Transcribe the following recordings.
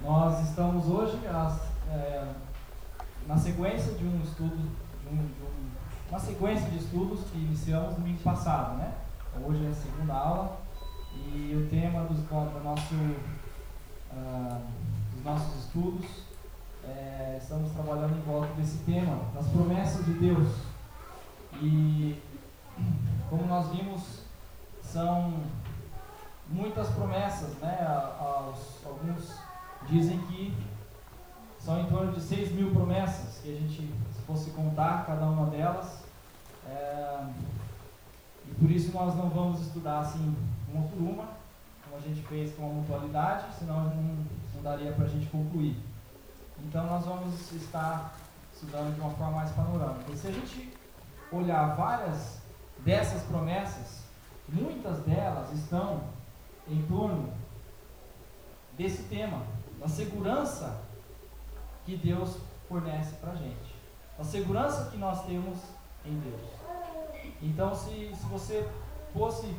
Nós estamos hoje na sequência de um estudo, uma sequência de estudos que iniciamos no domingo passado, né? Hoje é a segunda aula e o tema dos nossos estudos, estamos trabalhando em volta desse tema, das promessas de Deus. E como nós vimos, são muitas promessas, né? Alguns dizem que são em torno de 6.000 promessas, que a gente, se fosse contar cada uma delas, e por isso nós não vamos estudar assim uma por uma, como a gente fez com a mutualidade, senão não daria para a gente concluir. Então nós vamos estar estudando de uma forma mais panorâmica. E se a gente olhar várias dessas promessas, muitas delas estão em torno desse tema, da segurança que Deus fornece para a gente, a segurança que nós temos em Deus. Então, se você fosse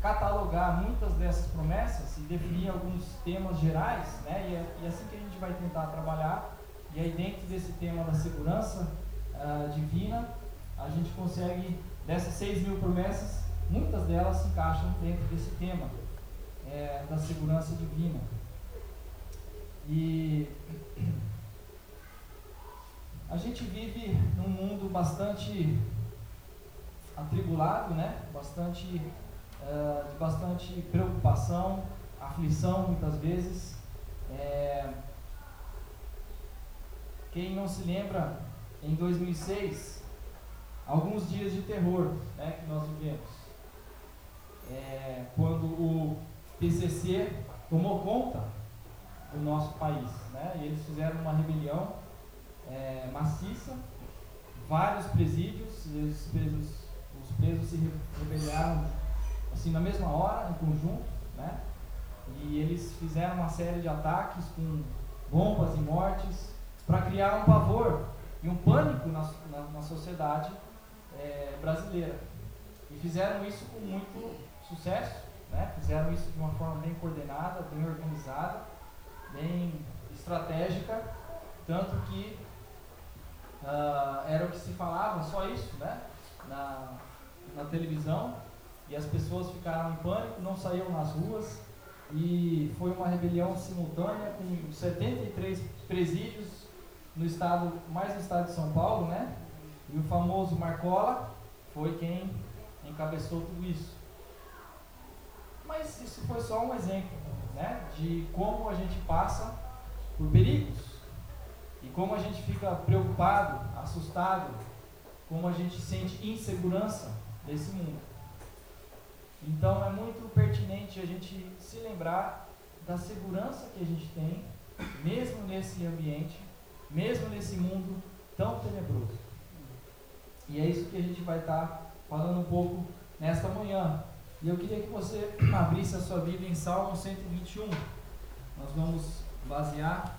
catalogar muitas dessas promessas e definir alguns temas gerais, né, e assim que a gente vai tentar trabalhar, e aí dentro desse tema da segurança divina, a gente consegue, dessas 6.000 promessas, muitas delas se encaixam dentro desse tema da segurança divina. E a gente vive num mundo bastante atribulado, né? De bastante preocupação, aflição muitas vezes. Quem não se lembra, em 2006, alguns dias de terror, né, que nós vivemos, quando o PCC tomou conta do nosso país, né, e eles fizeram uma rebelião maciça, vários presídios, os presos se rebelaram assim na mesma hora, em conjunto, né, e eles fizeram uma série de ataques com bombas e mortes para criar um pavor e um pânico na sociedade brasileira. E fizeram isso com muito sucesso, né? Fizeram isso de uma forma bem coordenada, bem organizada, bem estratégica, tanto que era o que se falava, só isso, né? Na televisão, e as pessoas ficaram em pânico, não saíam nas ruas, e foi uma rebelião simultânea com 73 presídios no estado de São Paulo, né? E o famoso Marcola foi quem encabeçou tudo isso. Mas isso foi só um exemplo, né, de como a gente passa por perigos e como a gente fica preocupado, assustado, como a gente sente insegurança desse mundo. Então é muito pertinente a gente se lembrar da segurança que a gente tem, mesmo nesse ambiente, mesmo nesse mundo tão tenebroso. E é isso que a gente vai estar falando um pouco nesta manhã. E eu queria que você abrisse a sua Bíblia em Salmo 121. Nós vamos basear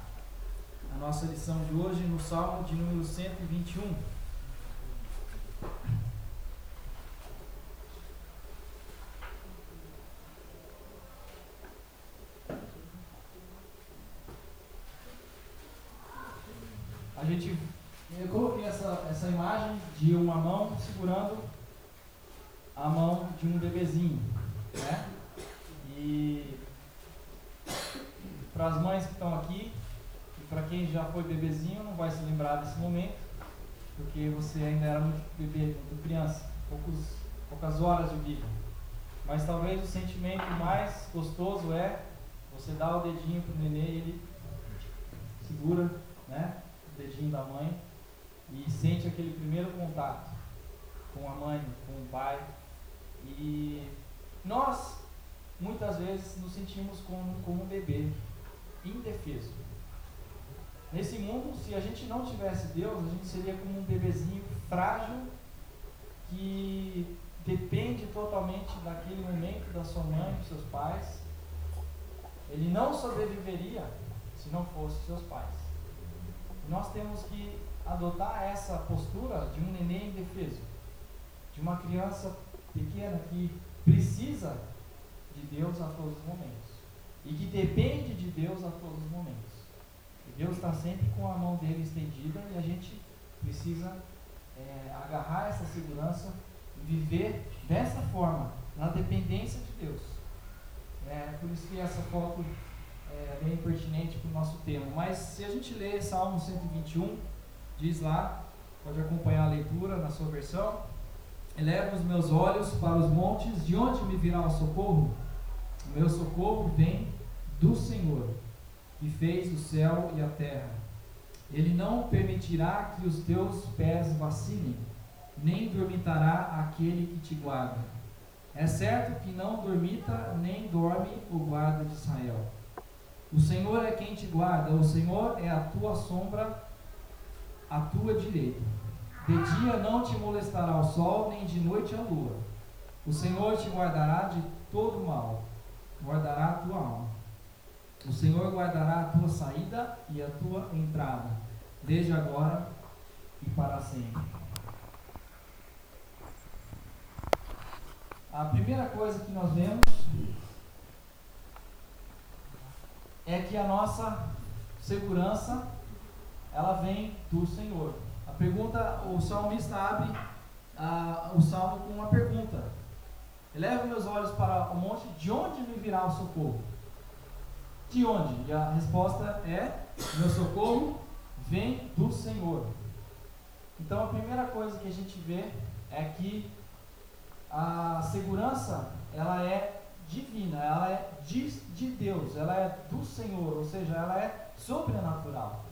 a nossa lição de hoje no Salmo de número 121. Eu coloquei essa imagem de uma mão segurando a mão de um bebezinho, né? E para as mães que estão aqui, e para quem já foi bebezinho, não vai se lembrar desse momento, porque você ainda era muito bebê, muito criança, poucas horas de vida. Mas talvez o sentimento mais gostoso é você dar o dedinho para o nenê e ele segura, né, o dedinho da mãe e sente aquele primeiro contato com a mãe, com o pai. E nós, muitas vezes, nos sentimos como um bebê, indefeso. Nesse mundo, se a gente não tivesse Deus, a gente seria como um bebezinho frágil, que depende totalmente daquele momento da sua mãe, dos seus pais. Ele não sobreviveria se não fosse seus pais. Nós temos que adotar essa postura de um neném indefeso, de uma criança pequena que precisa de Deus a todos os momentos. e que depende de Deus a todos os momentos. E Deus está sempre com a mão dele estendida e a gente precisa agarrar essa segurança e viver dessa forma, na dependência de Deus. Por isso que essa foto é bem pertinente para o nosso tema. Mas se a gente ler Salmo 121, diz lá, pode acompanhar a leitura na sua versão: elevo os meus olhos para os montes, de onde me virá o socorro? O meu socorro vem do Senhor, que fez o céu e a terra. Ele não permitirá que os teus pés vacilem, nem dormitará aquele que te guarda. É certo que não dormita, nem dorme o guarda de Israel. O Senhor é quem te guarda, o Senhor é a tua sombra, à tua direita. De dia não te molestará o sol, nem de noite a lua. O Senhor te guardará de todo mal, guardará a tua alma. O Senhor guardará a tua saída e a tua entrada, desde agora e para sempre. A primeira coisa que nós vemos é que a nossa segurança, ela vem do Senhor. A pergunta, o salmista abre o salmo com uma pergunta: elevo meus olhos para o monte, de onde me virá o socorro? De onde? E a resposta é: meu socorro vem do Senhor. Então a primeira coisa que a gente vê é que a segurança, ela é divina, ela é de Deus, ela é do Senhor, ou seja, ela é sobrenatural.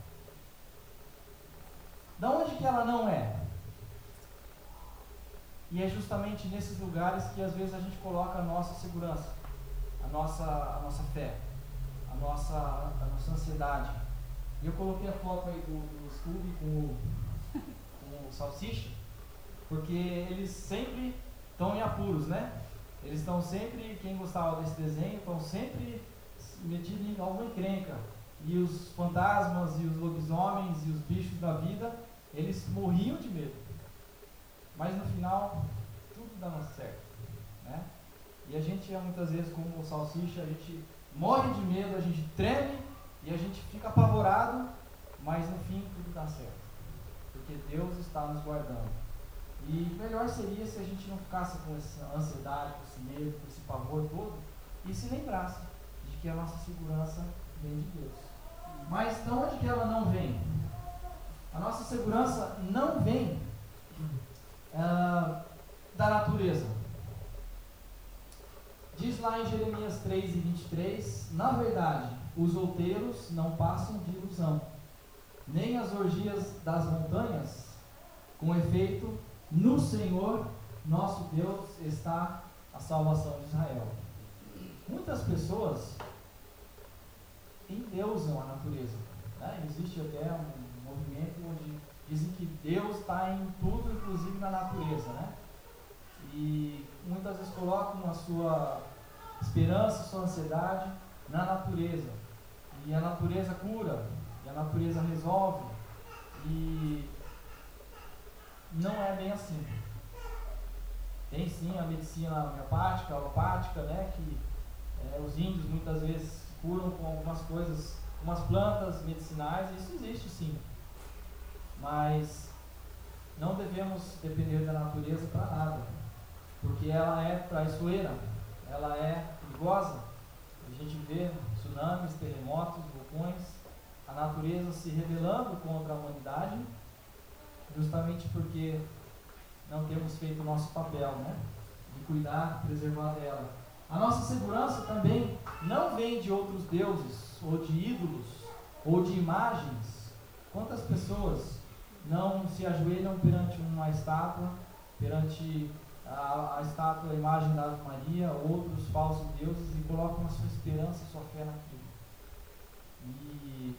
Da onde que ela não é? E é justamente nesses lugares que às vezes a gente coloca a nossa segurança, a nossa fé, a nossa ansiedade. E eu coloquei a foto aí do Scooby com o Salsicha, porque eles sempre estão em apuros, né? Eles estão sempre, quem gostava desse desenho, estão sempre metidos em alguma encrenca. E os fantasmas e os lobisomens e os bichos da vida, eles morriam de medo. Mas no final, tudo dava certo, né? E a gente muitas vezes, como o Salsicha, a gente morre de medo, a gente treme e a gente fica apavorado, mas no fim tudo dá certo, porque Deus está nos guardando. E melhor seria se a gente não ficasse com essa ansiedade, com esse medo, com esse pavor todo, e se lembrasse de que a nossa segurança vem de Deus. Mas de onde que ela não vem? A nossa segurança não vem da natureza. Diz lá em Jeremias 3:23, na verdade, os outeiros não passam de ilusão, nem as orgias das montanhas. Com efeito, no Senhor, nosso Deus, está a salvação de Israel. Muitas pessoas endeusam a natureza, né? Existe até um movimento onde dizem que Deus está em tudo, inclusive na natureza, né? E muitas vezes colocam a sua esperança, a sua ansiedade na natureza. E a natureza cura, e a natureza resolve. E não é bem assim. Tem sim a medicina homeopática, alopática, né? Que os índios muitas vezes curam com algumas coisas, umas plantas medicinais, isso existe sim. Mas não devemos depender da natureza para nada, porque ela é traiçoeira, ela é perigosa. A gente vê tsunamis, terremotos, vulcões, a natureza se rebelando contra a humanidade, justamente porque não temos feito o nosso papel, né? De cuidar, preservar dela. A nossa segurança também não vem de outros deuses, ou de ídolos, ou de imagens. Quantas pessoas não se ajoelham perante uma estátua, perante a estátua, a imagem da Ave Maria, outros falsos deuses, e colocam a sua esperança, a sua fé naquilo. E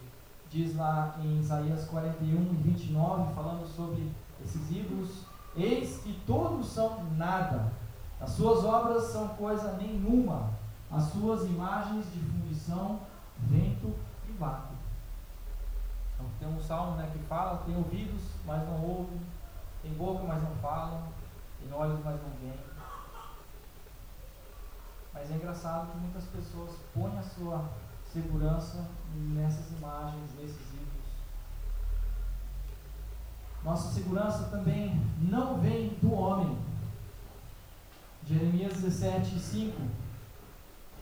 diz lá em Isaías 41:29, falando sobre esses ídolos: eis que todos são nada, as suas obras são coisa nenhuma, as suas imagens de fundição, vento e vácuo. Então, tem um salmo, né, que fala: tem ouvidos, mas não ouvem, tem boca, mas não falam, tem olhos, mas não veem. Mas é engraçado que muitas pessoas põem a sua segurança nessas imagens, nesses ídolos. Nossa segurança também não vem do homem. Jeremias 17:5.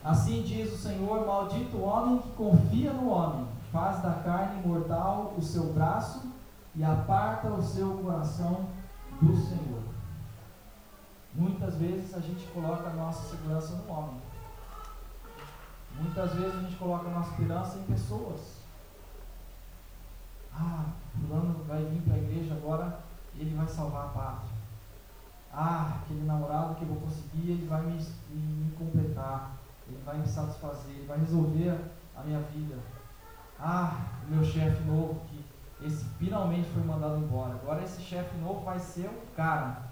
Assim diz o Senhor: maldito o homem que confia no homem, faz da carne mortal o seu braço e aparta o seu coração do Senhor. Muitas vezes a gente coloca a nossa segurança no homem. Muitas vezes a gente coloca a nossa esperança em pessoas. Fulano vai vir para a igreja agora e ele vai salvar a pátria. Aquele namorado que eu vou conseguir, ele vai me completar, ele vai me satisfazer, ele vai resolver a minha vida. O meu chefe novo, que esse finalmente foi mandado embora, agora esse chefe novo vai ser o cara.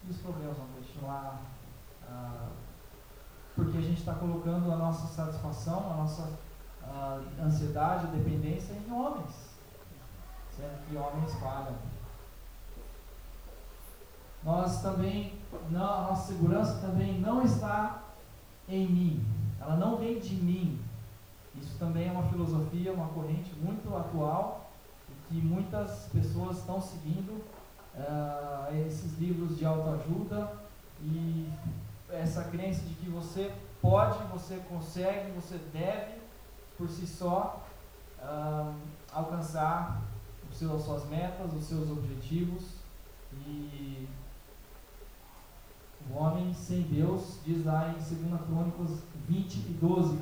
E os problemas vão continuar, porque a gente está colocando a nossa satisfação, a nossa ansiedade, dependência em homens, sendo que homens falham. A nossa segurança também não está em mim, ela não vem de mim. Isso também é uma filosofia, uma corrente muito atual, que muitas pessoas estão seguindo, esses livros de autoajuda e essa crença de que você pode, você consegue, você deve por si só alcançar as suas metas, os seus objetivos. E o homem sem Deus, diz lá em 2 Crônicas 20:12: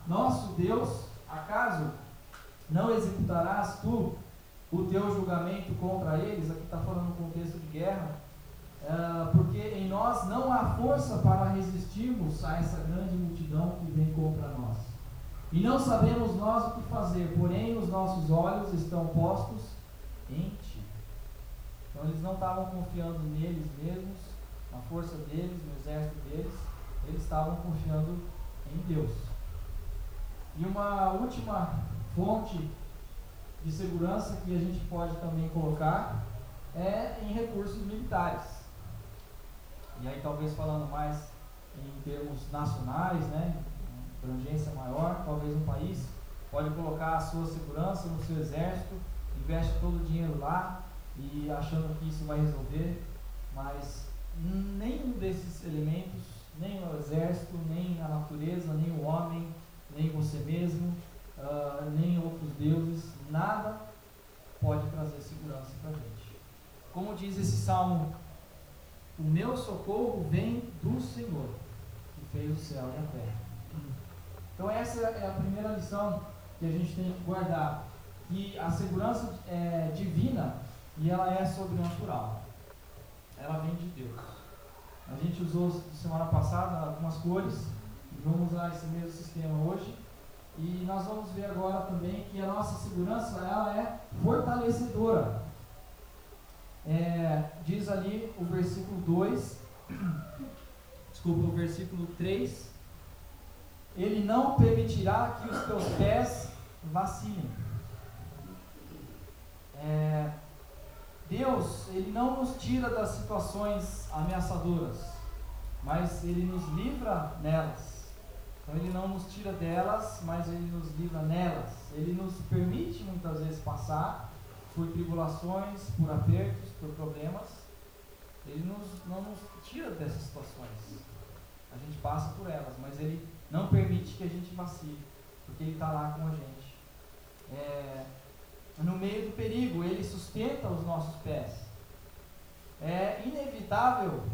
nosso Deus, acaso não executarás tu o teu julgamento contra eles? Aqui está falando no contexto de guerra, porque em nós não há força para resistirmos a essa grande multidão que vem contra nós. E não sabemos nós o que fazer, porém os nossos olhos estão postos em ti. Então eles não estavam confiando neles mesmos, na força deles, no exército deles, eles estavam confiando em Deus. E uma última fonte de segurança que a gente pode também colocar é em recursos militares. E aí talvez falando mais em termos nacionais, abrangência maior, talvez um país pode colocar a sua segurança no seu exército, investe todo o dinheiro lá e achando que isso vai resolver, mas nenhum desses elementos, nem o exército, nem a natureza, nem o homem, nem você mesmo, nem outros deuses, nada pode trazer segurança para a gente. Como diz esse salmo: o meu socorro vem do Senhor, que fez o céu e a terra. Então essa é a primeira lição que a gente tem que guardar, que a segurança é divina e ela é sobrenatural. Ela vem de Deus. A gente usou semana passada algumas cores, vamos usar esse mesmo sistema hoje, e nós vamos ver agora também que a nossa segurança ela é fortalecedora. Diz ali o versículo 2, o versículo 3: ele não permitirá que os teus pés vacilem. Deus, ele não nos tira das situações ameaçadoras, mas ele nos livra nelas. Então ele não nos tira delas, mas ele nos livra nelas. Ele nos permite muitas vezes passar por tribulações, por apertos, por problemas. Ele não nos tira dessas situações. A gente passa por elas, mas ele não permite que a gente vacile, porque ele está lá com a gente. No meio do perigo, ele sustenta os nossos pés. É inevitável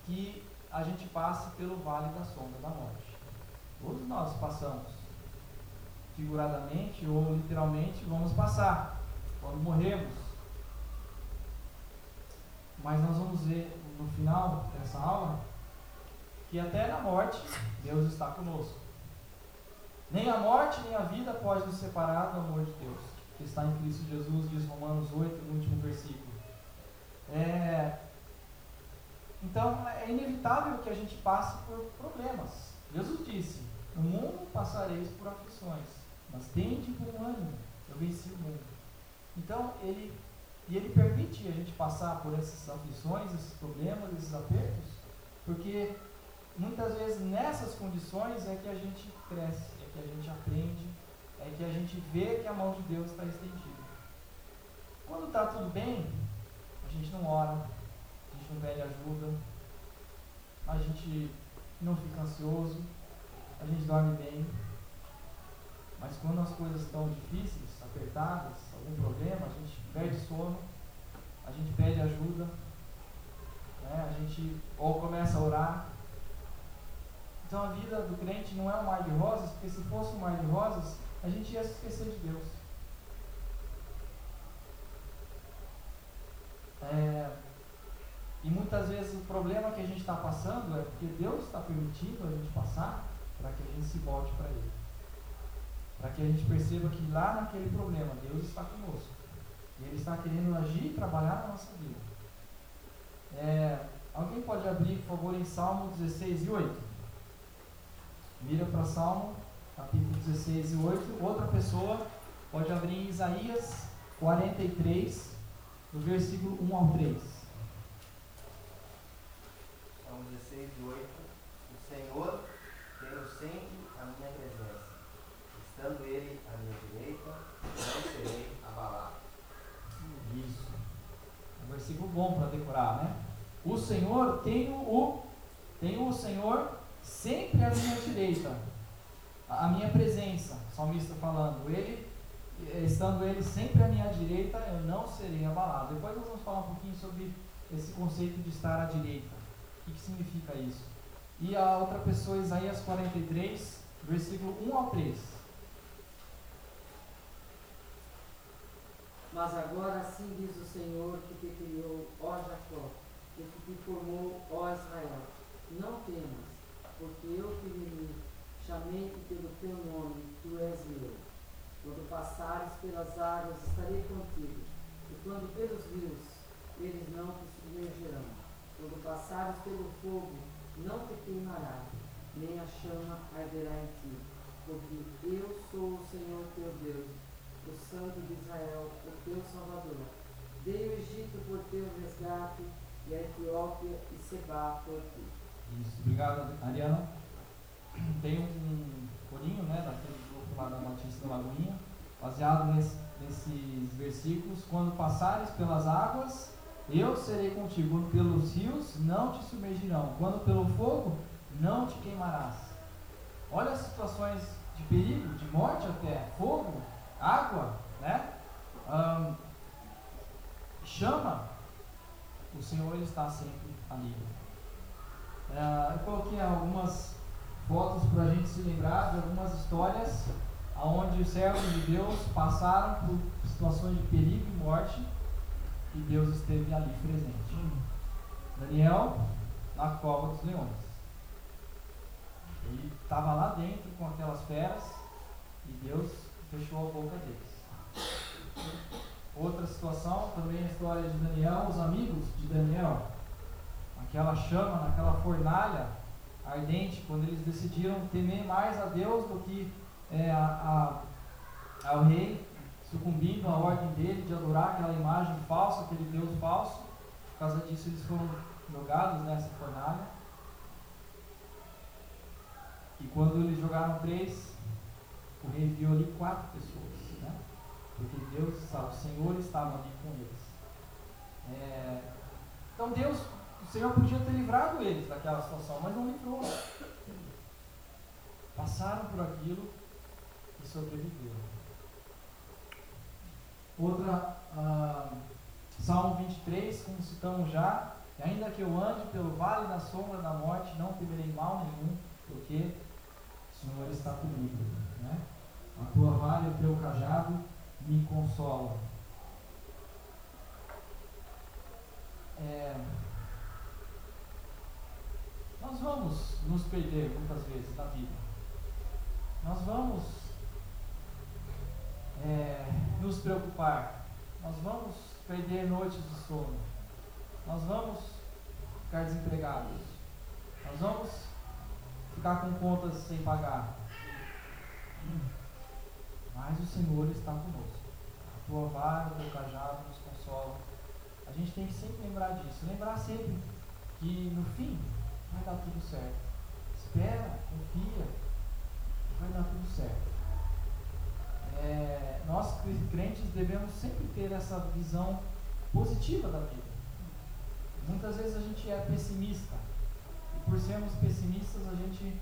que a gente passe pelo vale da sombra da morte. Todos nós passamos, figuradamente ou literalmente, vamos passar quando morrermos. Mas nós vamos ver no final dessa aula que até na morte Deus está conosco. Nem a morte nem a vida pode nos separar do amor de Deus, que está em Cristo Jesus, diz Romanos 8, no último versículo. Então é inevitável que a gente passe por problemas. Jesus disse: no mundo passareis por aflições, mas tende bom ânimo, eu venci o mundo. Então ele permite a gente passar por essas aflições, esses problemas, esses apertos, porque muitas vezes nessas condições é que a gente cresce, é que a gente aprende, é que a gente vê que a mão de Deus está estendida. Quando está tudo bem, a gente não ora, a gente não pede ajuda, a gente não fica ansioso, a gente dorme bem. Mas quando as coisas estão difíceis, apertadas, algum problema, a gente perde sono, a gente pede ajuda, né? A gente ou começa a orar. Então a vida do crente não é um mar de rosas, porque se fosse um mar de rosas, a gente ia se esquecer de Deus. E muitas vezes o problema que a gente está passando é porque Deus está permitindo a gente passar para que a gente se volte para Ele. Para que a gente perceba que lá naquele problema Deus está conosco. E Ele está querendo agir e trabalhar na nossa vida. Alguém pode abrir, por favor, em Salmo 16 e 8? Vira para Salmo, capítulo 16 e 8. Outra pessoa pode abrir em Isaías 43, do versículo 1 ao 3. Salmo 16 e 8. O Senhor tenho sempre a minha presença. Estando Ele à minha direita, não serei abalado. Isso. Um versículo bom para decorar, né? O Senhor, tenho o Senhor sempre à minha direita, a minha presença. O salmista falando, estando Ele sempre à minha direita, eu não serei abalado. Depois nós vamos falar um pouquinho sobre esse conceito de estar à direita. O que significa isso? E a outra pessoa, Isaías 43, versículo 1 ao 3. Mas agora assim diz o Senhor que te criou, ó Jacó, e que te formou, ó Israel. Não temas, porque eu te remi, chamei-te pelo teu nome, tu és meu. Quando passares pelas águas, estarei contigo, e quando pelos rios, eles não te submergerão. Quando passares pelo fogo, não te queimará, nem a chama arderá em ti, porque eu sou o Senhor teu Deus, o Santo de Israel, o teu Salvador. Dei o Egito por teu resgate, e a Etiópia e Sebá por ti. Isso, obrigado, Ariana. Tem um corinho, né, daquele grupo lá da Batista da Lagoinha, baseado nesses versículos. Quando passares pelas águas, eu serei contigo. Quando pelos rios, não te submergirão. Quando pelo fogo, não te queimarás. Olha as situações de perigo, de morte até, fogo, água, né? Chama, o Senhor ele está sempre ali. Eu coloquei algumas fotos para a gente se lembrar de algumas histórias onde os servos de Deus passaram por situações de perigo e morte e Deus esteve ali presente. Daniel na cova dos leões. Ele estava lá dentro com aquelas feras e Deus fechou a boca deles. Outra situação, também a história de Daniel, os amigos de Daniel, aquela chama, naquela fornalha ardente, quando eles decidiram temer mais a Deus do que ao rei, sucumbindo à ordem dele de adorar aquela imagem falsa, aquele Deus falso. Por causa disso eles foram jogados nessa fornalha. E quando eles jogaram 3, o rei viu ali 4 pessoas, né? Porque Deus estava, o Senhor estava ali com eles. Então o Senhor podia ter livrado eles daquela situação, mas não livrou. Passaram por aquilo e sobreviveram. Outra, Salmo 23, como citamos já, ainda que eu ande pelo vale da sombra da morte, não temerei mal nenhum, porque o Senhor está comigo, né? A tua vara e o teu cajado me consolam. Nós vamos nos perder muitas vezes na vida. Nós vamos nos preocupar. Nós vamos perder noites de sono. Nós vamos ficar desempregados. Nós vamos ficar com contas sem pagar. Mas o Senhor está conosco. A tua vara, o teu cajado nos consolam. A gente tem que sempre lembrar disso. Lembrar sempre que no fim vai dar tudo certo. estar tudo certo. Nós crentes devemos sempre ter essa visão positiva da vida. Muitas vezes a gente é pessimista, e por sermos pessimistas a gente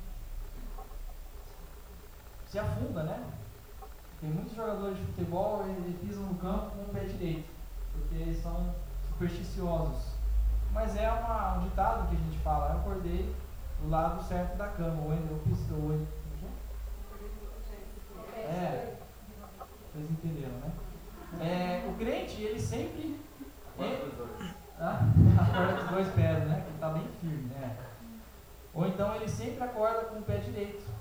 se afunda, né? Tem muitos jogadores de futebol e pisam no campo com o pé direito, porque eles são supersticiosos. Mas é um ditado que a gente fala: eu acordei do lado certo da cama, ou eu pisou, vocês entenderam, né? O crente, ele sempre acorda com os dois pés, né? Que está bem firme, né? Ou então ele sempre acorda com o pé direito.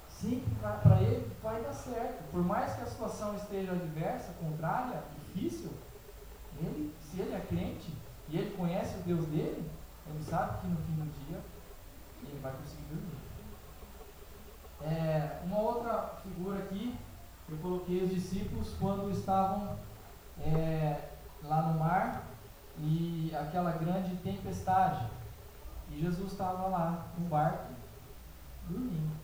Sempre para ele vai dar certo. Por mais que a situação esteja adversa, contrária, difícil, se ele é crente e ele conhece o Deus dele, ele sabe que no fim do dia ele vai conseguir dormir. Uma outra figura aqui, eu coloquei os discípulos quando estavam lá no mar e aquela grande tempestade, e Jesus estava lá no barco dormindo.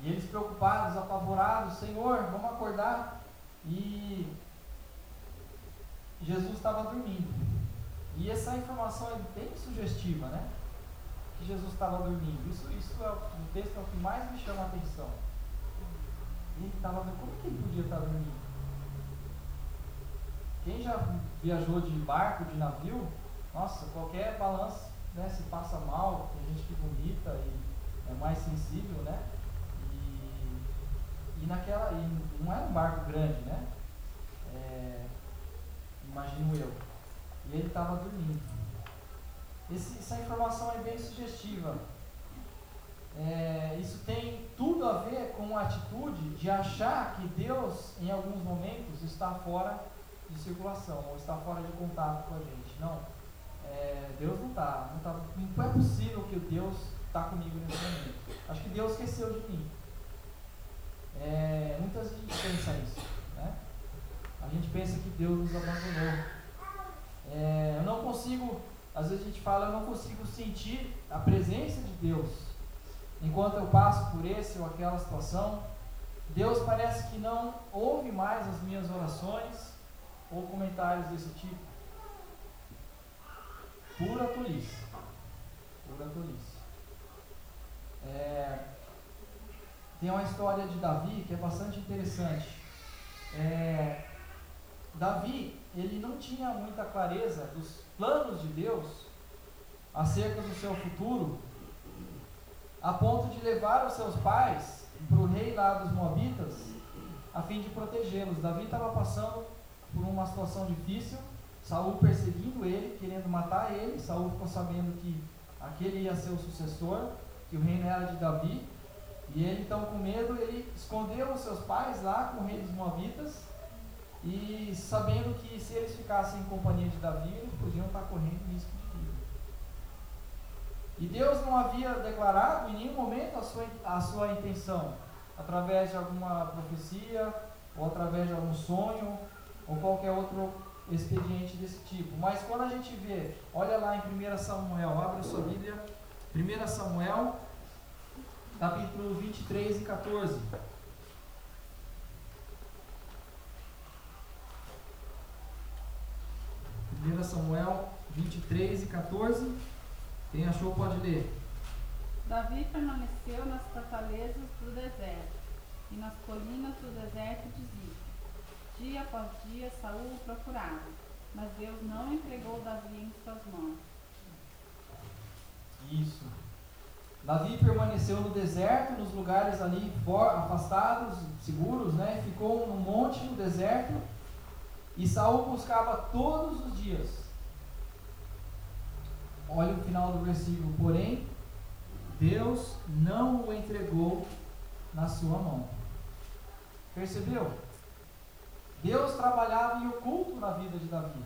E eles preocupados, apavorados: Senhor, vamos acordar. E Jesus estava dormindo. E essa informação é bem sugestiva, né? Que Jesus estava dormindo. Isso no texto é o que mais me chama a atenção. E ele estava vendo, como que ele podia estar dormindo? Quem já viajou de barco, de navio, nossa, qualquer balanço, né, se passa mal, tem gente que vomita e é mais sensível, né? E não era um barco grande, né? Imagino eu. E ele estava dormindo. Essa informação é bem sugestiva. Isso tem tudo a ver com a atitude de achar que Deus, em alguns momentos, está fora de circulação, ou está fora de contato com a gente. Não. Deus não está. Não é possível que Deus está comigo nesse momento. Acho que Deus esqueceu de mim. Muitas vezes a gente pensa isso, né? A gente pensa que Deus nos abandonou. Eu não consigo, às vezes a gente fala, eu não consigo sentir a presença de Deus enquanto eu passo por esse ou aquela situação. Deus parece que não ouve mais as minhas orações ou comentários desse tipo. Pura tolice. Pura tolice. Tem uma história de Davi que é bastante interessante. Davi, ele não tinha muita clareza dos planos de Deus acerca do seu futuro, a ponto de levar os seus pais para o rei lá dos Moabitas, a fim de protegê-los. Davi estava passando por uma situação difícil, Saul perseguindo ele, querendo matar ele. Saul ficou sabendo que aquele ia ser o sucessor, que o reino era de Davi, e ele, então, com medo, ele escondeu os seus pais lá com o rei dos Moabitas, e sabendo que se eles ficassem em companhia de Davi, eles podiam estar correndo risco de vida. E Deus não havia declarado em nenhum momento a sua intenção, através de alguma profecia, ou através de algum sonho, ou qualquer outro expediente desse tipo. Mas quando a gente vê, olha lá em 1 Samuel, abre a sua Bíblia, 1 Samuel, capítulo 23 e 14. 1 Samuel 23 e 14. Quem achou pode ler. Davi permaneceu nas fortalezas do deserto e nas colinas do deserto de Zif. Dia após dia Saul o procurava, mas Deus não entregou Davi em suas mãos. Isso. Davi permaneceu no deserto, nos lugares ali afastados, seguros, né? Ficou num monte no deserto, e Saul buscava todos os dias. Olha o final do versículo. Porém, Deus não o entregou na sua mão. Percebeu? Deus trabalhava em oculto na vida de Davi.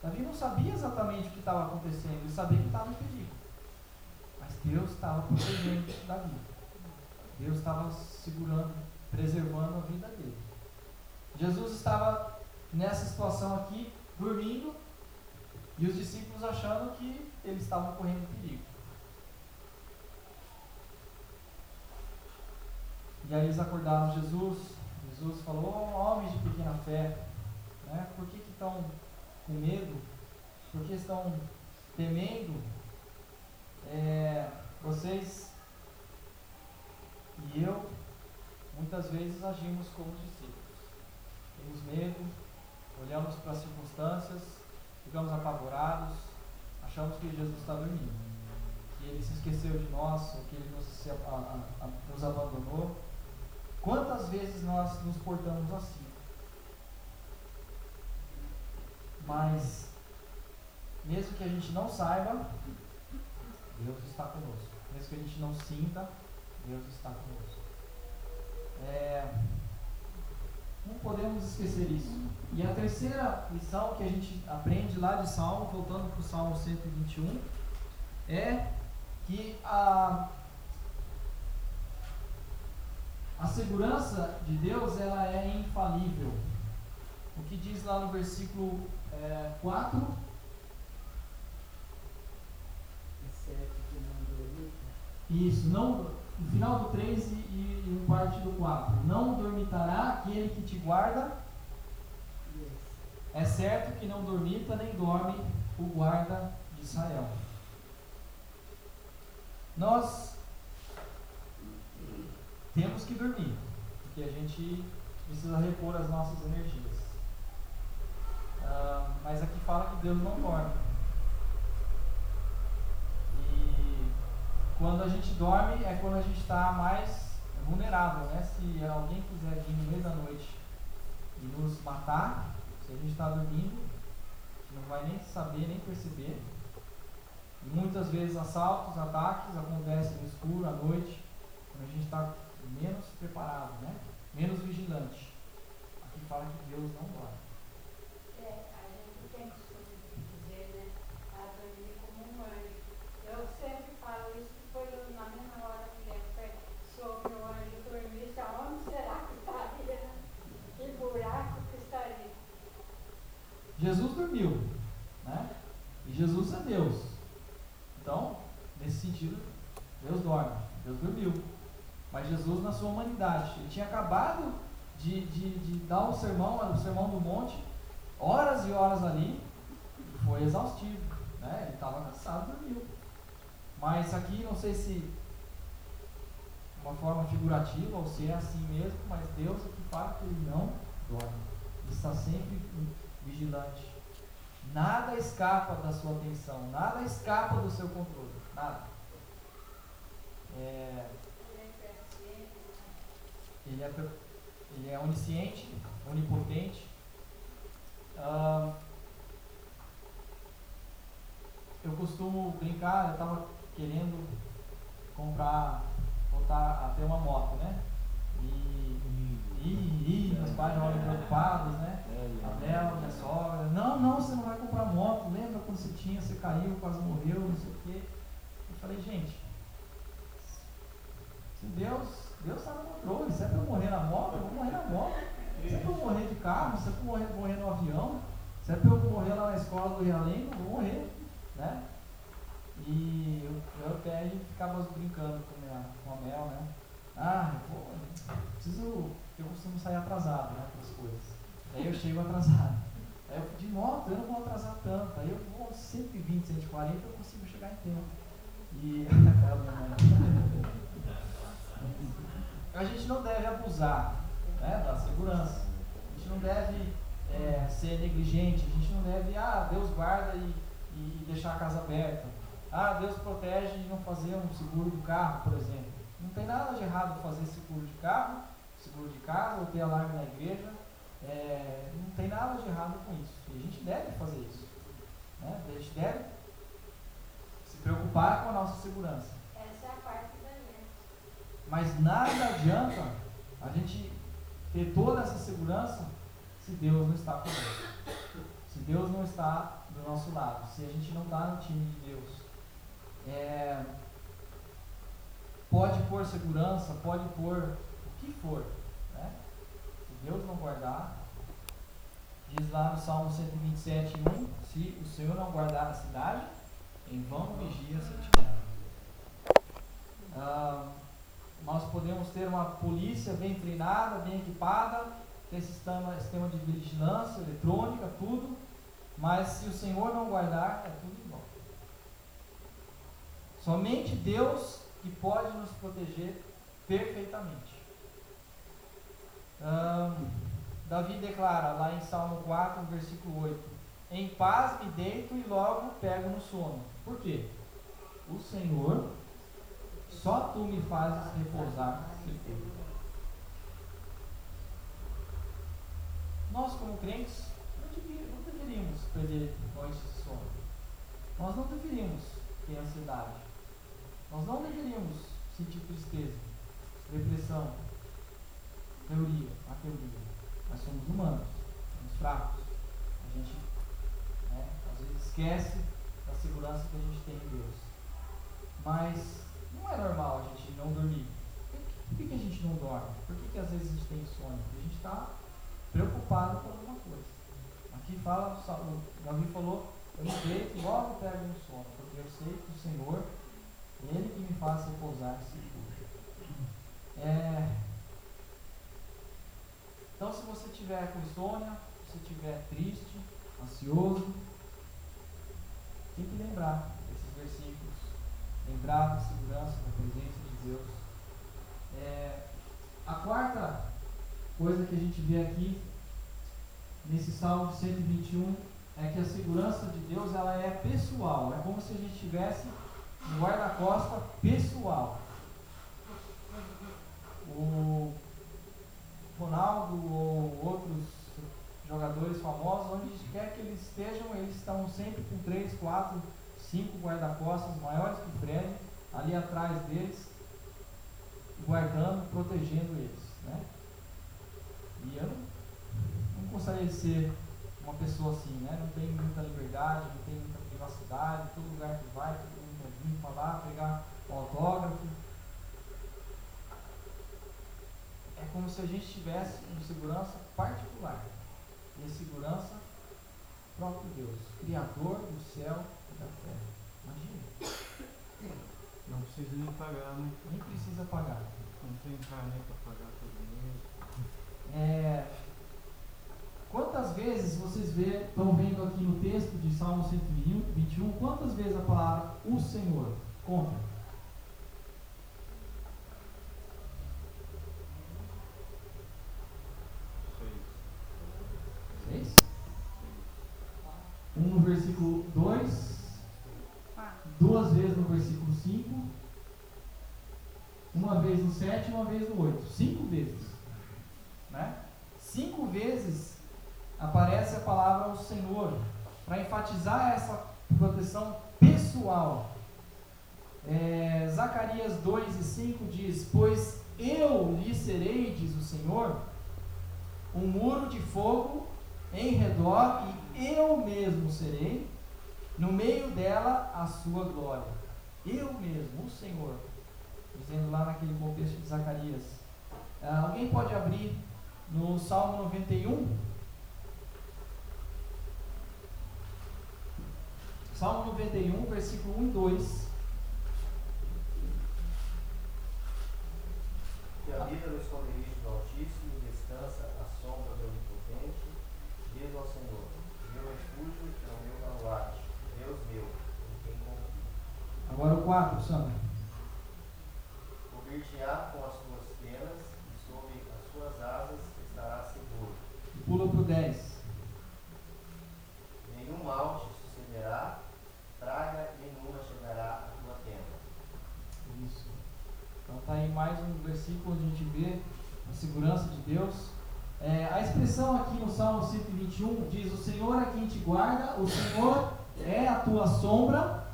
Davi não sabia exatamente o que estava acontecendo, ele sabia que estava em perigo. Mas Deus estava protegendo Davi. Deus estava segurando, preservando a vida dele. Jesus estava nessa situação aqui, dormindo, e os discípulos achando que eles estavam correndo perigo. E aí eles acordaram Jesus. Jesus falou: "Oh, homens de pequena fé, né? Por que estão com medo? Por que estão temendo? Vocês e eu, muitas vezes agimos como discípulos. Temos medo, olhamos para as circunstâncias, ficamos apavorados, achamos que Jesus está dormindo, que Ele se esqueceu de nós, ou que Ele nos abandonou. Quantas vezes nós nos portamos assim? Mas, mesmo que a gente não saiba, Deus está conosco. Mesmo que a gente não sinta, Deus está conosco. Não podemos esquecer isso. E a terceira lição que a gente aprende lá de Salmo, voltando para o Salmo 121, é que a segurança de Deus, ela é infalível. O que diz lá no versículo 4? É certo que não dormita. Isso, não, no final do 3 e parte do 4. Não dormitará aquele que te guarda. Yes. É certo que não dormita nem dorme o guarda de Israel. Nós temos que dormir, porque a gente precisa repor as nossas energias. Mas aqui fala que Deus não dorme. E quando a gente dorme é quando a gente está mais vulnerável, né? Se alguém quiser vir no meio da noite e nos matar, se a gente está dormindo, a gente não vai nem saber, nem perceber. E muitas vezes assaltos, ataques acontecem no escuro, à noite, quando a gente está menos preparado, né? Menos vigilante. Aqui fala que Deus não dorme. A gente tem costume de dizer, né? A dormir como um anjo. Eu sempre falo isso, que foi na mesma hora que sobre o anjo dormir, onde será que estaria? Que buraco que estaria? Jesus dormiu, né? E Jesus é Deus. Então, nesse sentido, Deus dorme, Deus dormiu. Mas Jesus, na sua humanidade, ele tinha acabado de dar o sermão do monte, horas e horas ali, e foi exaustivo, né? Ele estava cansado, dormiu. Mas aqui, não sei se uma forma figurativa ou se é assim mesmo, mas Deus aqui fala que ele não dorme, ele está sempre vigilante. Nada escapa da sua atenção, nada escapa do seu controle, nada. Ele é onisciente, onipotente. Eu costumo brincar, eu estava querendo voltar a ter uma moto, né? Meus pais já olham preocupados, né? A Bela, minha sogra, não, você não vai comprar moto, lembra quando você tinha, você caiu, quase morreu, não sei o quê. Eu falei, gente, se Deus está no controle, se é para eu morrer na moto, eu vou morrer na moto. Se é para eu morrer de carro, se é para eu morrer no avião, se é para eu morrer lá na escola do Realengo, eu vou morrer, né? E eu até ficava brincando com a Mel, né? Eu costumo sair atrasado, né, para as coisas. Aí eu chego atrasado. Aí eu de moto, eu não vou atrasar tanto. Aí eu vou 120, 140, eu consigo chegar em tempo. E a gente não deve abusar, né, da segurança. A gente não deve ser negligente. A gente não deve, Deus guarda e deixar a casa aberta. Deus protege de não fazer um seguro do carro, por exemplo. Não tem nada de errado fazer seguro de carro, seguro de casa, ou ter alarme na igreja. Não tem nada de errado com isso. E a gente deve fazer isso, né? A gente deve se preocupar com a nossa segurança. Essa é a parte da gente. Mas nada adianta a gente ter toda essa segurança se Deus não está conosco. Se Deus não está do nosso lado. Se a gente não está no time de Deus. Pode pôr segurança, pode pôr o que for, né? Se Deus não guardar, diz lá no Salmo 127:1, se o Senhor não guardar a cidade, em vão vigia a sentinela. Nós podemos podemos ter uma polícia bem treinada, bem equipada, ter sistema de vigilância eletrônica, tudo, mas se o Senhor não guardar, é tudo em vão. Somente Deus que pode nos proteger perfeitamente. Davi declara lá em Salmo 4, versículo 8: em paz me deito e logo pego no sono. Por quê? O Senhor, só tu me fazes repousar seguro. Nós, como crentes, não deveríamos perder noites de sono. Nós não deveríamos ter ansiedade. Nós não deveríamos sentir tristeza, depressão, teoria. Nós somos humanos, somos fracos. A gente, às vezes esquece da segurança que a gente tem em Deus. Mas não é normal a gente não dormir. Por que a gente não dorme? Por que às vezes a gente tem insônia? Porque a gente está preocupado com alguma coisa. Aqui fala, o Davi falou: eu me deito e logo pego no sono, porque eu sei que o Senhor, Ele que me faz repousar seguro. Então, se você estiver com insônia, se estiver triste, ansioso, tem que lembrar desses versículos, lembrar da segurança, da presença de Deus. A quarta coisa que a gente vê aqui nesse Salmo de 121 é que a segurança de Deus, ela é pessoal. É como se a gente tivesse um guarda-costa pessoal. O Ronaldo ou outros jogadores famosos, onde quer que eles estejam, eles estão sempre com 3, 4, 5 guarda-costas maiores que o Fred, ali atrás deles, guardando, protegendo eles, né? E eu não gostaria de ser uma pessoa assim, né? Não tem muita liberdade, não tem muita privacidade, todo lugar que vai, todo mundo quer vir falar, pegar um autógrafo. É como se a gente tivesse uma segurança particular. E a segurança próprio Deus, Criador do céu e da terra. Imagina. Não precisa nem pagar, né? Nem precisa pagar. Não tem carne para pagar todo mês. Quantas vezes vocês estão vendo aqui no texto de Salmo 121, quantas vezes a palavra o Senhor? Conta. Seis? Um no versículo 2, 2 vezes no versículo 5, uma vez no 7 e uma vez no 8. 5 vezes. Né? 5 vezes aparece a palavra o Senhor, para enfatizar essa proteção pessoal. Zacarias 2 e 5 diz: pois eu lhe serei, diz o Senhor, um muro de fogo em redor, e eu mesmo serei no meio dela a sua glória. Eu mesmo, o Senhor, dizendo lá naquele contexto de Zacarias. Alguém pode abrir no Salmo 91? Salmo 91, versículo 1 e 2. Que habita no esconderijo do Altíssimo e descansa à sombra do Onipotente, diz ao Senhor: meu refúgio é o meu baluarte, Deus meu, em quem confio. Agora o 4, Sandra. Cobrir-te-á com as suas penas, e sob as suas asas estarás seguro. Pula para o 10. Nenhum mal te sucederá, praga nenhuma chegará à tua tenda. Isso. Então está aí mais um versículo onde a gente vê a segurança de Deus. A expressão aqui no Salmo 121 diz: o Senhor é quem te guarda, o Senhor é a tua sombra,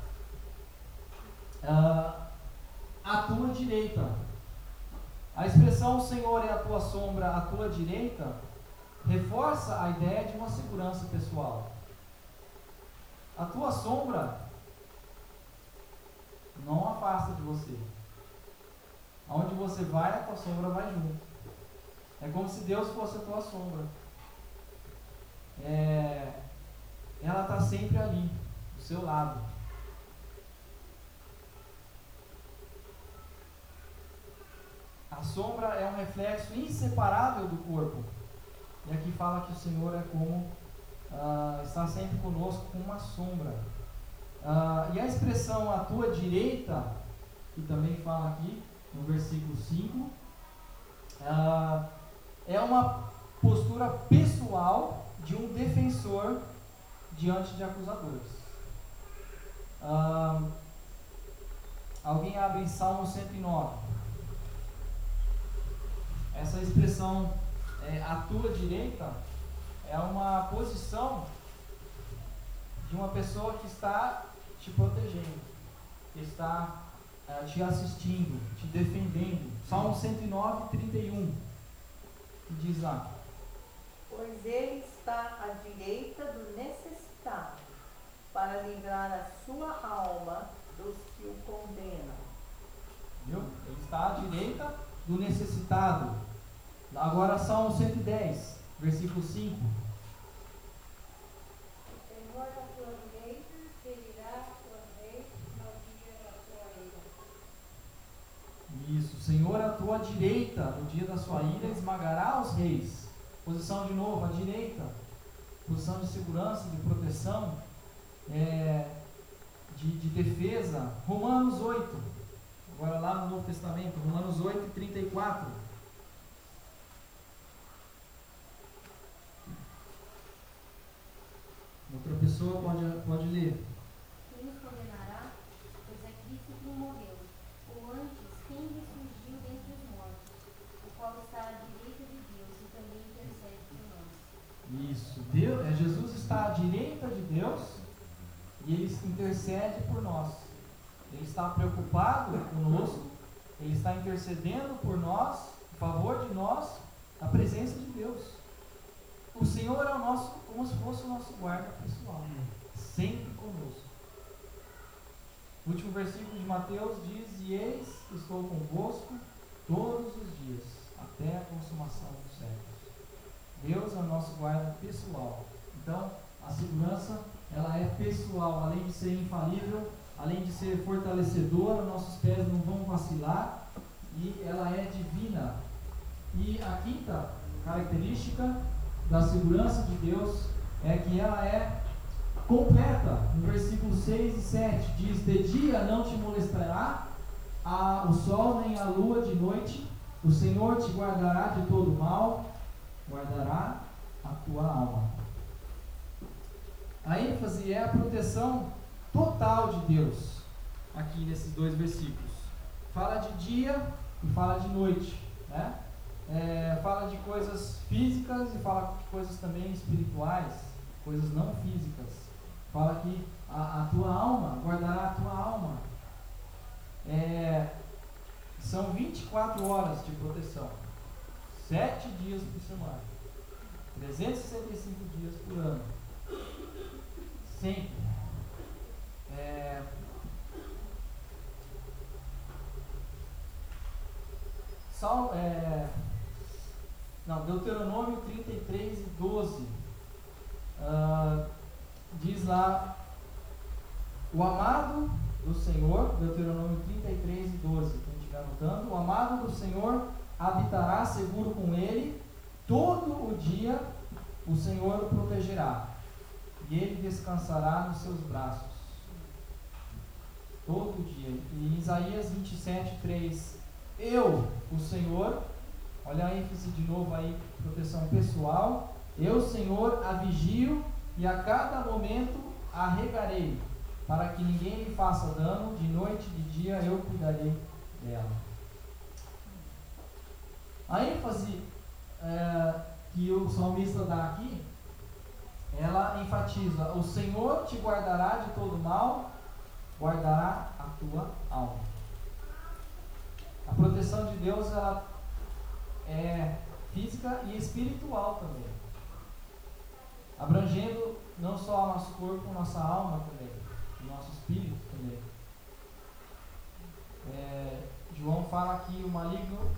à tua direita. A expressão o Senhor é a tua sombra, à tua direita, reforça a ideia de uma segurança pessoal. A tua sombra não afasta de você. Aonde você vai, a tua sombra vai junto. É como se Deus fosse a tua sombra. Ela está sempre ali, do seu lado. A A sombra é um reflexo inseparável do corpo. E aqui fala que o Senhor é como está sempre conosco como uma sombra. E a expressão à tua direita, que também fala aqui no versículo 5, é uma postura pessoal de um defensor diante de acusadores. Alguém abre em Salmo 109. Essa expressão à tua direita é uma posição de uma pessoa que está te protegendo, que está te assistindo, te defendendo. Salmo 109, 31, que diz lá: Pois ele está à direita do necessitado, para livrar a sua alma dos que o condenam. Viu? Ele está à direita do necessitado. Agora Salmo 110, versículo 5. O Senhor à tua direita ferirá os reis no dia da sua ira. Isso, o Senhor à tua direita, no dia da sua ira, esmagará os reis. Posição de novo, à direita. Posição de segurança, de proteção, de defesa. Romanos 8. Agora lá no Novo Testamento, Romanos 8, 34. Outra pessoa pode ler. Quem nos condenará? Pois é Cristo quem morreu, ou antes, quem ressurgiu dentre os mortos, o qual está à direita de Deus e também intercede por nós. Isso, Jesus está à direita de Deus e Ele intercede por nós. Ele está preocupado conosco, Ele está intercedendo por nós, em favor de nós, na presença de Deus. O Senhor é o nosso, como se fosse o nosso guarda pessoal, sempre conosco. O último versículo de Mateus diz: E eis que estou convosco todos os dias, até a consumação dos séculos. Deus é o nosso guarda pessoal. Então, a segurança, ela é pessoal, além de ser infalível, além de ser fortalecedora, nossos pés não vão vacilar, e ela é divina. E a quinta característica da segurança de Deus é que ela é completa. No versículo 6 e 7 diz: De dia não te molestará o sol nem a lua de noite, o Senhor te guardará de todo mal, guardará a tua alma. A ênfase é a proteção total de Deus aqui nesses dois versículos. Fala de dia e fala de noite, né? Fala de coisas físicas e fala de coisas também espirituais, coisas não físicas. Fala que a tua alma, guardará a tua alma. São 24 horas de proteção, 7 dias por semana, 365 dias por ano, sempre. Deuteronômio 33 e 12 diz lá: o amado do Senhor, Deuteronômio 33 e 12, quem estiver anotando, o amado do Senhor habitará seguro com ele, todo o dia o Senhor o protegerá, e ele descansará nos seus braços. Todo dia. E Isaías 27, 3, eu, o Senhor, olha a ênfase de novo aí, proteção pessoal, eu, Senhor, a vigio e a cada momento a regarei, para que ninguém lhe faça dano, de noite e de dia eu cuidarei dela. A ênfase que o salmista dá aqui, ela enfatiza: o Senhor te guardará de todo mal, guardará a tua alma. A proteção de Deus, ela é física e espiritual também, abrangendo não só o nosso corpo, nossa alma também, o nosso espírito também. João fala que o maligno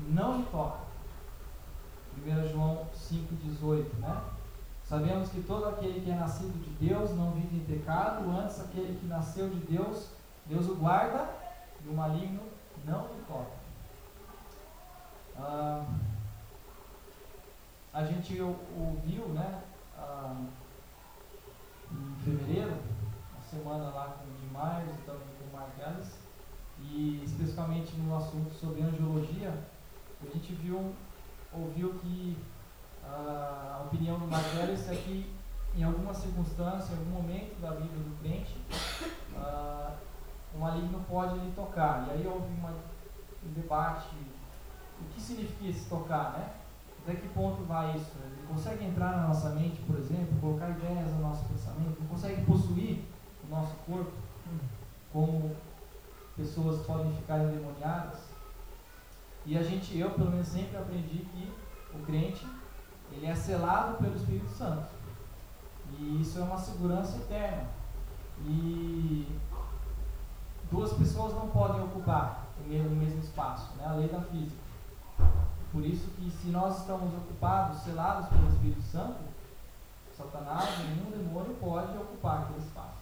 não lhe toca. 1 João 5,18, né? Sabemos que todo aquele que é nascido de Deus não vive em pecado, antes aquele que nasceu de Deus, Deus o guarda e o maligno não lhe toca. A gente ouviu, né, em fevereiro, uma semana lá com o Jim Myers e também com o Mark Ellis, e especificamente no assunto sobre angiologia, a gente ouviu que a opinião do Mark Ellis é que em alguma circunstância, em algum momento da vida do crente, o maligno pode lhe tocar. E aí houve um debate, o que significa esse tocar, né? Até que ponto vai isso? Ele consegue entrar na nossa mente, por exemplo, colocar ideias no nosso pensamento, ele consegue possuir o nosso corpo, como pessoas podem ficar endemoniadas. E eu pelo menos sempre aprendi que o crente, ele é selado pelo Espírito Santo. E isso é uma segurança eterna. E duas pessoas não podem ocupar o mesmo espaço, né? A lei da física. Por isso que se nós estamos ocupados, selados pelo Espírito Santo, Satanás, nenhum demônio pode ocupar aquele espaço.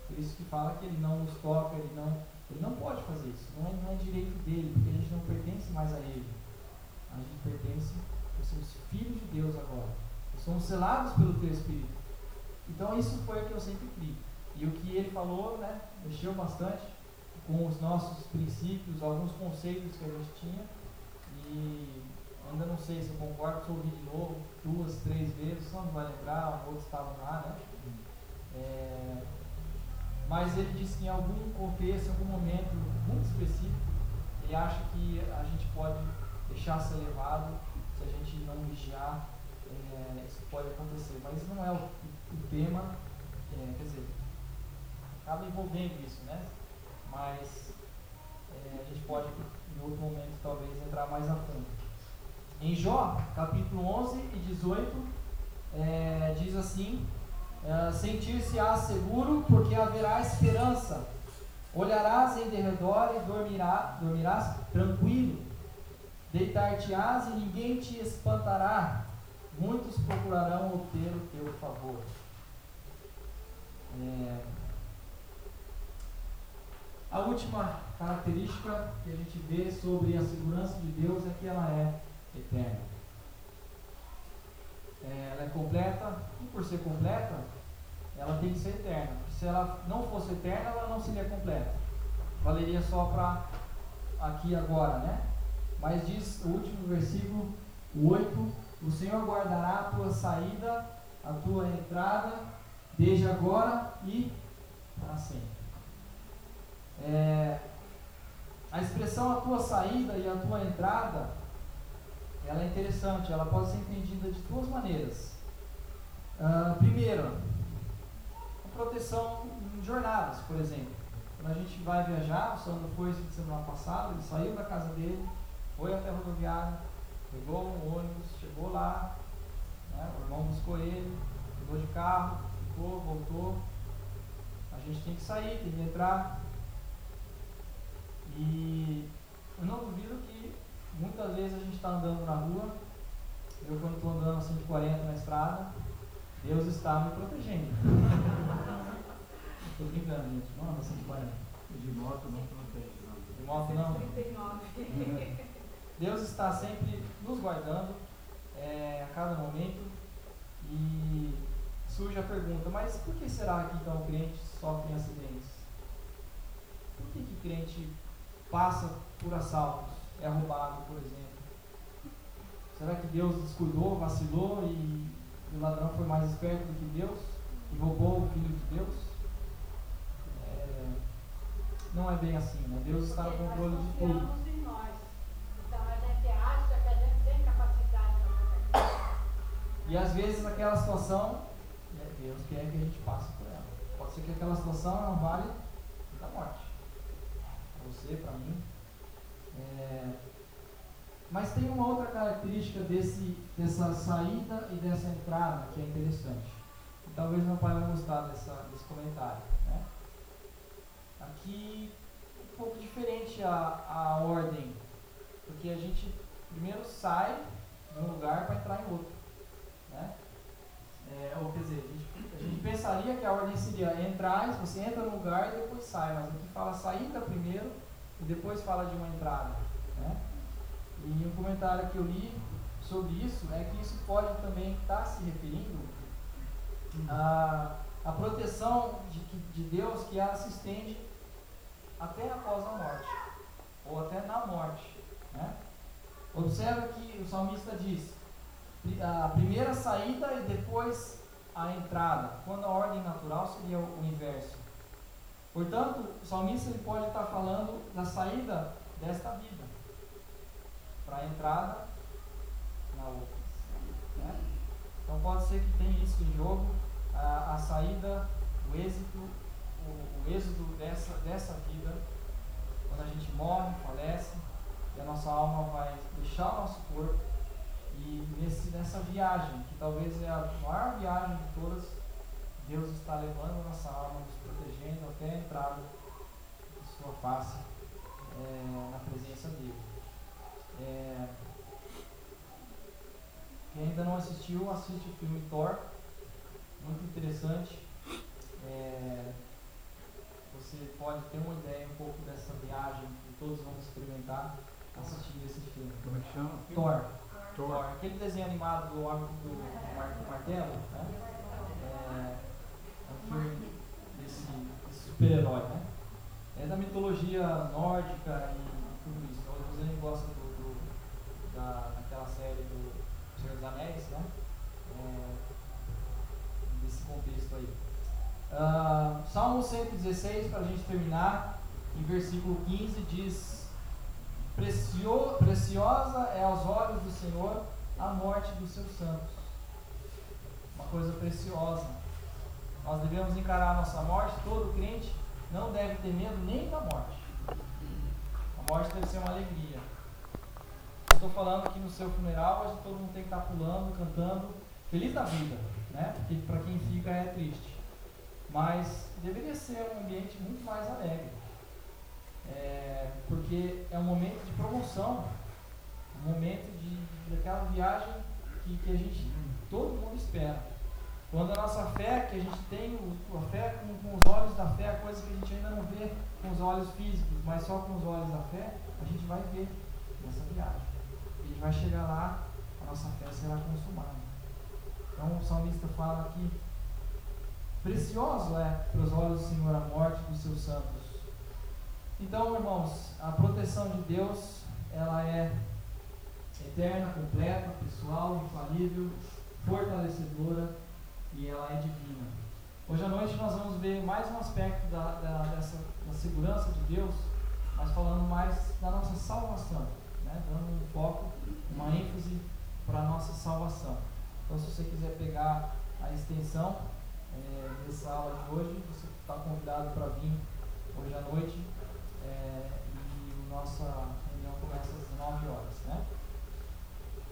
Por isso que fala que ele não nos toca, ele não pode fazer isso, não é direito dele, porque a gente não pertence mais a ele. A gente pertence, nós somos filhos de Deus agora. Nós somos selados pelo teu Espírito. Então isso foi o que eu sempre criei. E o que ele falou, né, mexeu bastante com os nossos princípios, alguns conceitos que a gente tinha. E ainda não sei se eu concordo, se eu ouvi de novo 2, 3 vezes, só não vai lembrar, outros estavam lá, né? Mas ele disse que em algum contexto, em algum momento muito específico, ele acha que a gente pode deixar ser levado, se a gente não vigiar, isso pode acontecer. Mas não é o tema, quer dizer, acaba envolvendo isso, né? Mas a gente pode, em outro momento, talvez, entrar mais a fundo. Em Jó, capítulo 11 e 18, diz assim: sentir-se-á seguro, porque haverá esperança. Olharás em derredor e dormirás tranquilo. Deitar-te-ás e ninguém te espantará. Muitos procurarão obter o teu favor. A última característica que a gente vê sobre a segurança de Deus é que ela é eterna. Ela é completa, e por ser completa, ela tem que ser eterna. Se ela não fosse eterna, ela não seria completa. Valeria só para aqui e agora, né? Mas diz o último versículo, o 8: o Senhor guardará a tua saída, a tua entrada, desde agora e para sempre. A expressão a tua saída e a tua entrada, ela é interessante, ela pode ser entendida de duas maneiras. Primeiro, a proteção em jornadas, por exemplo. Quando a gente vai viajar, o Sandro foi esse fim de semana passado, ele saiu da casa dele, foi até a rodoviária, pegou um ônibus, chegou lá, né, o irmão buscou ele, pegou de carro, ficou, voltou. A gente tem que sair, tem que entrar. E eu não duvido que muitas vezes a gente está andando na rua, eu quando estou andando a 140 na estrada, Deus está me protegendo. Estou brincando, gente, não anda a 140. De moto não protege. De moto não. Deus está sempre nos guardando a cada momento. E surge a pergunta: mas por que será que então o crente sofre acidentes? Por que o crente passa por assaltos, é roubado, por exemplo? Será que Deus descuidou, vacilou e o ladrão foi mais esperto do que Deus e roubou o Filho de Deus? Não é bem assim, né? Deus está no controle de tudo. Nós em nós. Então a gente acha que a gente tem capacidade para fazer. E às vezes aquela situação, Deus quer que a gente passe por ela. Pode ser que aquela situação não vale da morte. Para você, para mim. Mas tem uma outra característica dessa saída e dessa entrada que é interessante. E talvez meu pai vai gostar desse comentário, né? Aqui um pouco diferente a ordem, porque a gente primeiro sai de um lugar para entrar em outro, né? Ou quer dizer, a gente pensaria que a ordem seria entrar, você entra no lugar e depois sai, mas aqui fala saída primeiro e depois fala de uma entrada, né? E um comentário que eu li sobre isso é que isso pode também estar se referindo à proteção de Deus, que ela se estende até após a morte, ou até na morte, né? Observa que o salmista diz a primeira saída e depois a entrada, quando a ordem natural seria o inverso. Portanto, o salmista ele pode estar falando da saída desta vida para a entrada na outra, né? Então pode ser que tenha isso em jogo, a saída, o êxodo dessa vida, quando a gente morre, falece, e a nossa alma vai deixar o nosso corpo, e nessa viagem, que talvez é a maior viagem de todas, Deus está levando a nossa alma, nos protegendo até a entrada de sua face na presença dele. Quem ainda não assistiu, assiste o filme Thor, muito interessante. Você pode ter uma ideia um pouco dessa viagem que todos vamos experimentar assistindo esse filme. Como é que chama? Thor. Aquele desenho animado do Homem do Martelo, né? É um filme desse super-herói, né? É da mitologia nórdica e tudo isso. O Rosane gosta daquela série do Senhor dos Anéis, né? Desse contexto aí. Salmo 116, para a gente terminar, em versículo 15 diz: preciosa é aos olhos do Senhor a morte dos seus santos. Uma coisa preciosa. Nós devemos encarar a nossa morte. Todo crente não deve ter medo nem da morte. A morte deve ser uma alegria. Estou falando que no seu funeral hoje todo mundo tem que estar pulando, cantando, feliz da vida, né? Porque para quem fica é triste. Mas deveria ser um ambiente muito mais alegre. Porque é um momento de promoção, um momento daquela viagem que a gente, todo mundo espera. Quando a nossa fé, que a gente tem a fé com os olhos da fé, a coisa que a gente ainda não vê com os olhos físicos, mas só com os olhos da fé, a gente vai ver nessa viagem. A gente vai chegar lá, a nossa fé será consumada. Então o salmista fala aqui: precioso é para os olhos do Senhor a morte dos seus santos. Então, irmãos, a proteção de Deus, ela é eterna, completa, pessoal, infalível, fortalecedora, e ela é divina. Hoje à noite nós vamos ver mais um aspecto da segurança de Deus, mas falando mais da nossa salvação, né? Dando um foco, uma ênfase para a nossa salvação. Então, se você quiser pegar a extensão dessa aula de hoje, você está convidado para vir hoje à noite, e nossa reunião começa às 19 horas, né?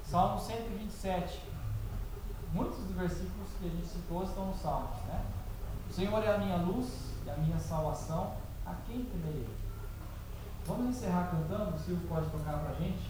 Salmo 127. Muitos dos versículos que a gente citou estão nos Salmos, né? O Senhor é a minha luz e a minha salvação, a quem temerei? Vamos encerrar cantando. O Silvio pode tocar para a gente.